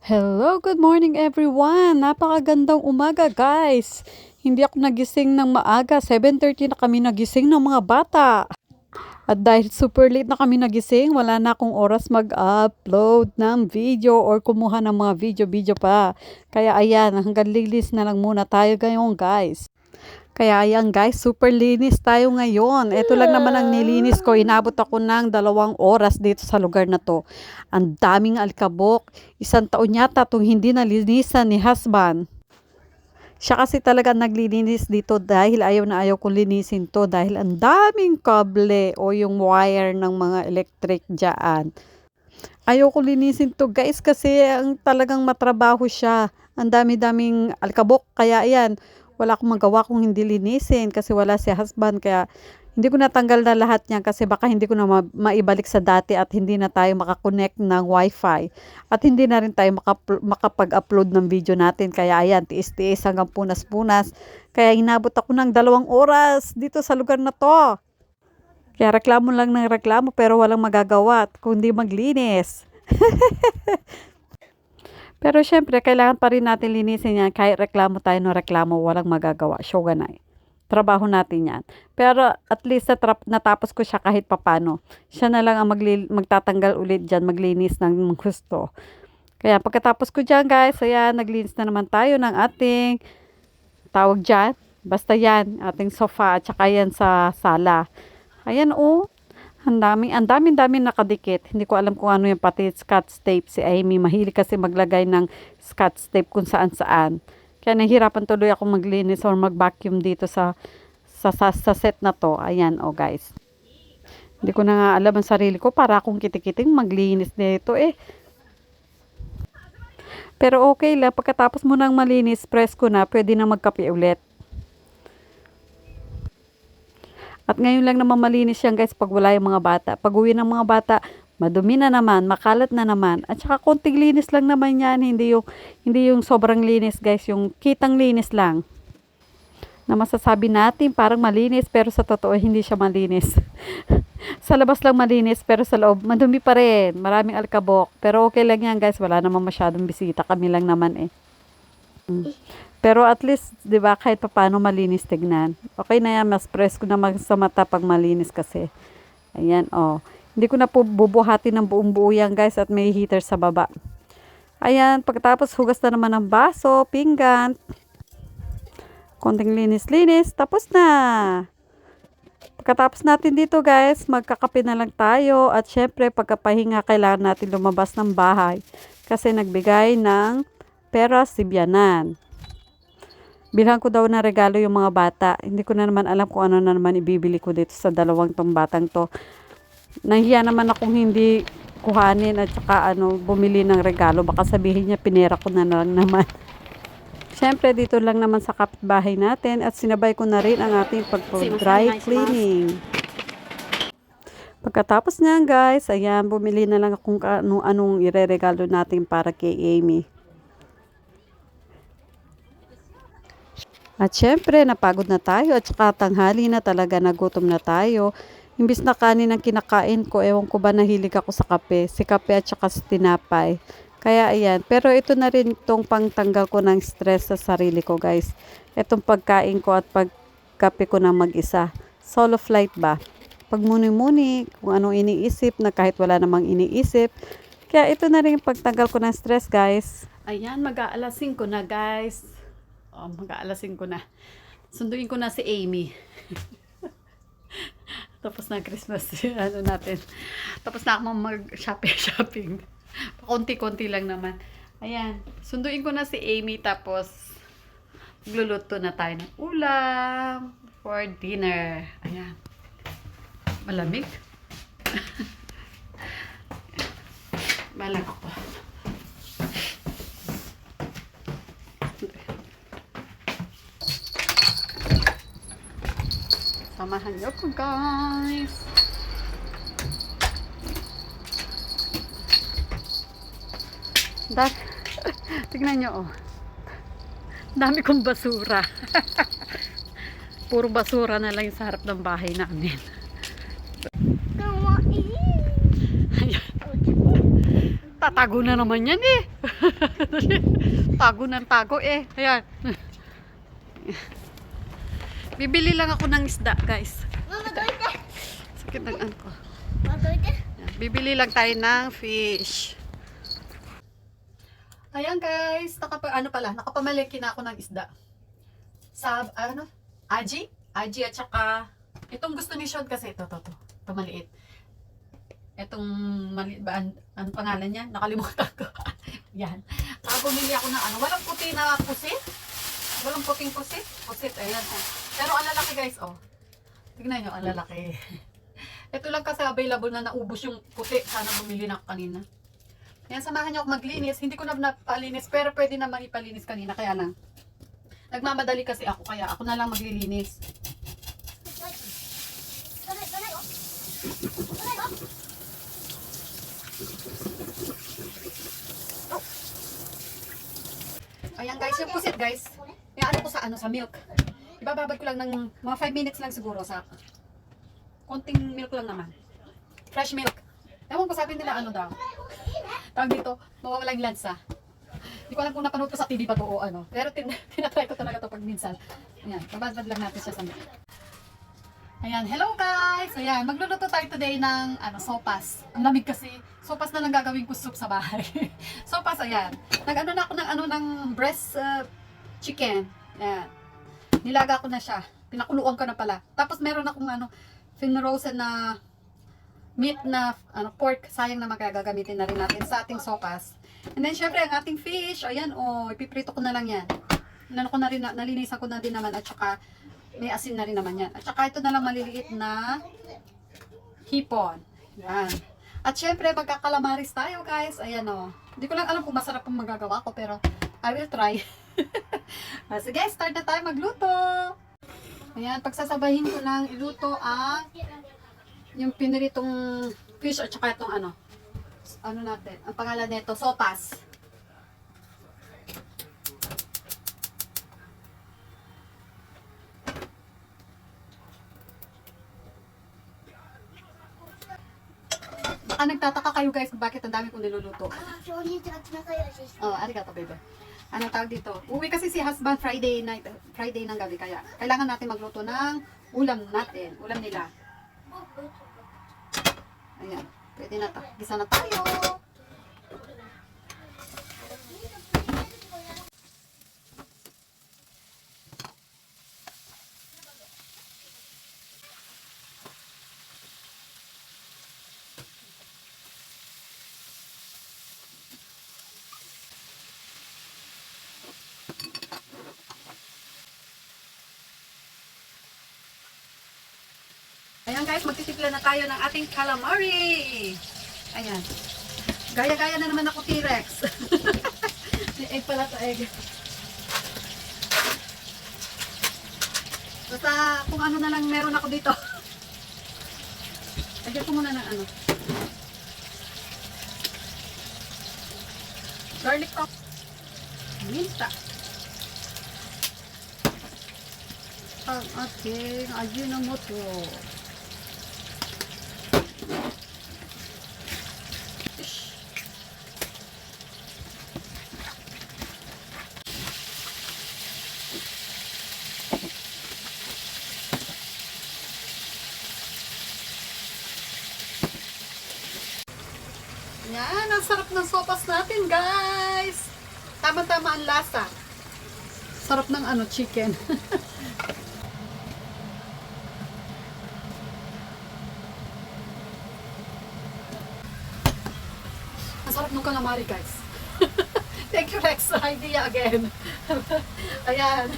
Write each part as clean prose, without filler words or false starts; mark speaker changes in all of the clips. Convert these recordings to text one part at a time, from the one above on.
Speaker 1: Hello, good morning everyone. Napakagandang umaga, guys. Hindi ako nagising ng maaga. 7:30 na kami nagising ng mga bata. At dahil super late na kami nagising, wala na akong oras mag-upload ng video or kumuha ng mga video-video pa. Kaya ayan, hanggang lilis na lang muna tayo ngayon, guys. Kaya ayan guys, super linis tayo ngayon. Ito lang naman ang nilinis ko. Inabot ako ng 2 oras dito sa lugar na to. Ang daming alikabok. 1 taon yata itong hindi nalinisan ni husband. Siya kasi talaga naglilinis dito dahil ayaw na ayaw kong linisin to dahil ang daming kable o yung wire ng mga electric dyan. Ayaw ko linisin to guys kasi ang talagang matrabaho siya. Ang dami-daming alikabok. Kaya ayan, wala akong magawa kung hindi linisin kasi wala si husband. Kaya hindi ko natanggal na lahat niyan kasi baka hindi ko na maibalik sa dati at hindi na tayo makakonect ng wifi. At hindi na rin tayo makapag-upload ng video natin. Kaya ayan, tiis-tiis hanggang punas-punas. Kaya inabot ako ng 2 oras dito sa lugar na to. Kaya reklamo lang ng reklamo pero walang magagawa kundi maglinis. Pero syempre, kailangan pa rin natin linisin yan. Kahit reklamo tayo ng reklamo, walang magagawa. Shogunai. Trabaho natin yan. Pero at least natapos ko siya kahit papano. Siya na lang ang magtatanggal ulit dyan, maglinis ng gusto. Kaya pagkatapos ko dyan guys, ayan, naglinis na naman tayo ng ating tawag dyan. Basta yan, ating sofa at saka yan sa sala. Ayan oh. Ang daming nakadikit. Hindi ko alam kung ano yung pati scotch tape. Si Amy, mahilig kasi maglagay ng scotch tape kung saan-saan. Kaya nahihirapan tuloy ako maglinis or mag-vacuum dito sa set na to. Ayan, oh guys. Hindi ko na nga alam ang sarili ko para akong kitikiting maglinis nito eh. Pero okay lang, pagkatapos mo nang malinis, press ko na, pwede na magkape ulit. At ngayon lang naman malinis yan guys pag wala yung mga bata. Pag uwi ng mga bata, madumi na naman, makalat na naman. At saka konting linis lang naman yan, hindi yung sobrang linis guys, yung kitang linis lang. Na masasabi natin parang malinis pero sa totoo hindi siya malinis. Sa labas lang malinis pero sa loob madumi pa rin. Maraming alikabok. Pero okay lang yan guys, wala naman masyadong bisita. Kami lang naman eh. Pero at least, 'di ba, kahit papaano malinis tignan. Okay na yan, mas presko na sa mata pag malinis kasi. Ayan, oh. Hindi ko na po bubuhatin ng buong buo yan, guys, at may heater sa baba. Ayan, pagkatapos hugas na naman ng baso, pinggan. Konting linis-linis, tapos na. Pagkatapos natin dito, guys, magkakape na lang tayo. At syempre, pagkapahinga, kailangan natin lumabas ng bahay. Kasi nagbigay ng pera si Bianan. Bilhan ko daw na regalo yung mga bata. Hindi ko na naman alam kung ano na naman ibibili ko dito sa 2 tong batang to. Nahiya naman akong hindi kuhanin at saka bumili ng regalo. Baka sabihin niya pinera ko na lang naman. Siyempre dito lang naman sa kapitbahay natin at sinabay ko na rin ang ating pag-dry cleaning. Pagkatapos niyan guys, ayan, bumili na lang akong anong ireregalo natin para kay Amy. At syempre, napagod na tayo at saka tanghali na talaga, nagutom na tayo. Imbis na kanin ang kinakain ko, ewan ko ba nahilig ako sa kape. Si kape at saka si tinapay. Kaya ayan, pero ito na rin itong pangtanggal ko ng stress sa sarili ko guys. Itong pagkain ko at pagkape ko ng mag-isa. Solo flight ba? Pag muni-muni, kung anong iniisip na kahit wala namang iniisip. Kaya ito na rin pagtanggal ko ng stress guys. Ayan, mag-aalas 5 na guys. Mag-aalasin ko na. Sunduin ko na si Amy. Tapos na Christmas, natin. Tapos na ako mag-shopping. Konti-konti lang naman. Ayan. Sunduin ko na si Amy. Tapos, magluluto na tayo ng ulam for dinner. Ayan. Malamig. Malamig ako. Samahan niyo ko guys. Tignan niyo oh. Dami kong basura. Puro basura na lang sa harap ng bahay namin. Ayan. Tatago na naman yan eh. Tago ng tago eh. Ayan. Bibili lang ako ng isda, guys.
Speaker 2: Mama, doon ka.
Speaker 1: Sakit ng ano ko.
Speaker 2: Mama, doon ka.
Speaker 1: Ayan, bibili lang tayo ng fish. Ayan guys, nakapamalengke na ako ng isda. Sa, Aji at saka, itong gusto ni Sean kasi, ito maliit. Itong maliit ba, ano pangalan niya? Nakalimutan ko. Yan. Bumili ako ng walang puti na pusit. Walang puting pusit. Pusit, ayan. Pero ang lalaki guys, tignan nyo, ang lalaki. Ito lang kasi available na naubos yung puti. Sana bumili na ako kanina. Yan, samahan niyo ako maglinis. Hindi ko na napalinis, pero pwede naman ipalinis kanina. Kaya lang, nagmamadali kasi ako, kaya ako na lang maglilinis. Ayan guys, yung pusit guys, yung ko sa milk. Ibababad ko lang ng mga 5 minutes lang siguro sa konting milk lang naman. Fresh milk. Ewan ko, sabi nila daw. Tawag dito, mawawalang lansa. Hindi ko alam kung napanood ko sa TV ba to o ano. Pero tinatry ko talaga to pag minsan. Ayan, babad lang natin siya sa milk. Ayan, hello guys! Ayan, magluluto tayo today ng sopas. Ang lamig kasi. Sopas na lang gagawin ko soup sa bahay. Sopas, ayan. Nag-ano na ako ng breast chicken. Ayan. Nilaga ko na siya. Pinakuluan ko na pala. Tapos meron akong fin-roasted na meat na pork. Sayang na magagamitin na rin natin sa ating sopas. And then syempre ang ating fish. Ayan, ipiprito ko na lang yan. Nalinisan ko na din naman. At saka may asin na rin naman yan. At saka ito na lang maliliit na hipon. Yan. At syempre, magkakalamaris tayo guys. Ayan Hindi ko lang alam kung masarap ang magagawa ko, pero I will try. Sige, start na tayo magluto. Ayan, pagsasabahin ko lang iluto ang yung piniritong fish at saka itong natin. Ang pangalan nito, sopas. Baka nagtataka kayo guys kung bakit ang dami kong niluluto. Arigato baby. Anong tawag dito? Uwi kasi si husband Friday ng gabi, kaya kailangan natin magluto ng ulam natin. Ulam nila. Ayan. Pwede na gisa na tayo. Ayan guys, magtitimpla na tayo ng ating calamari. Ayan. Gaya-gaya na naman ako T-Rex. May egg pala to egg. Basta kung ano na lang meron ako dito. Lagyan ko muna ng garlic top. Minta. Ang ating ajinomoto. Yan, ang sarap ng sopas natin, guys. Tama-tama ang lasa. Sarap ng chicken. Ang sarap ng calamari, guys. Thank you, Rex, sa idea again. Ayan.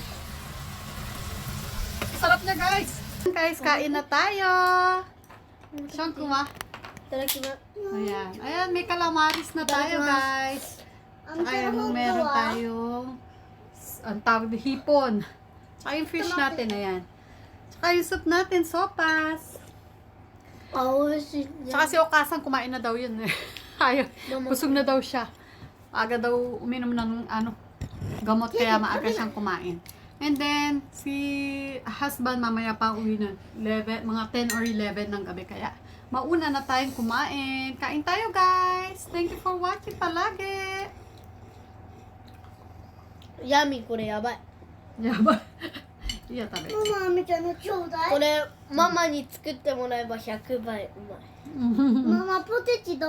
Speaker 1: Sarap niya, guys. Guys, kain na tayo. Sean, kuma. Ayan. Ayan, may calamaris na tayo, guys. Ayan, meron tayong ang tawag na hipon. Tsaka yung fish natin, ayan. Tsaka yung soup natin, sopas. Tsaka si Okasan, kumain na daw yun. Ayaw, busog na daw siya. Aga daw uminom ng gamot, kaya maaga siyang kumain. And then, si husband mamaya pa uwi na 11, mga 10 or 11 ng gabi, kaya mauna na tayong kumain. Kain tayo, guys. Thank you for watching palagi.
Speaker 3: ヤミこれやばい。
Speaker 1: Yaba. Iya, tabi.
Speaker 2: ママみたいなちょうだい
Speaker 3: これママに作ってもらえば100倍うまい。
Speaker 2: ママポテチど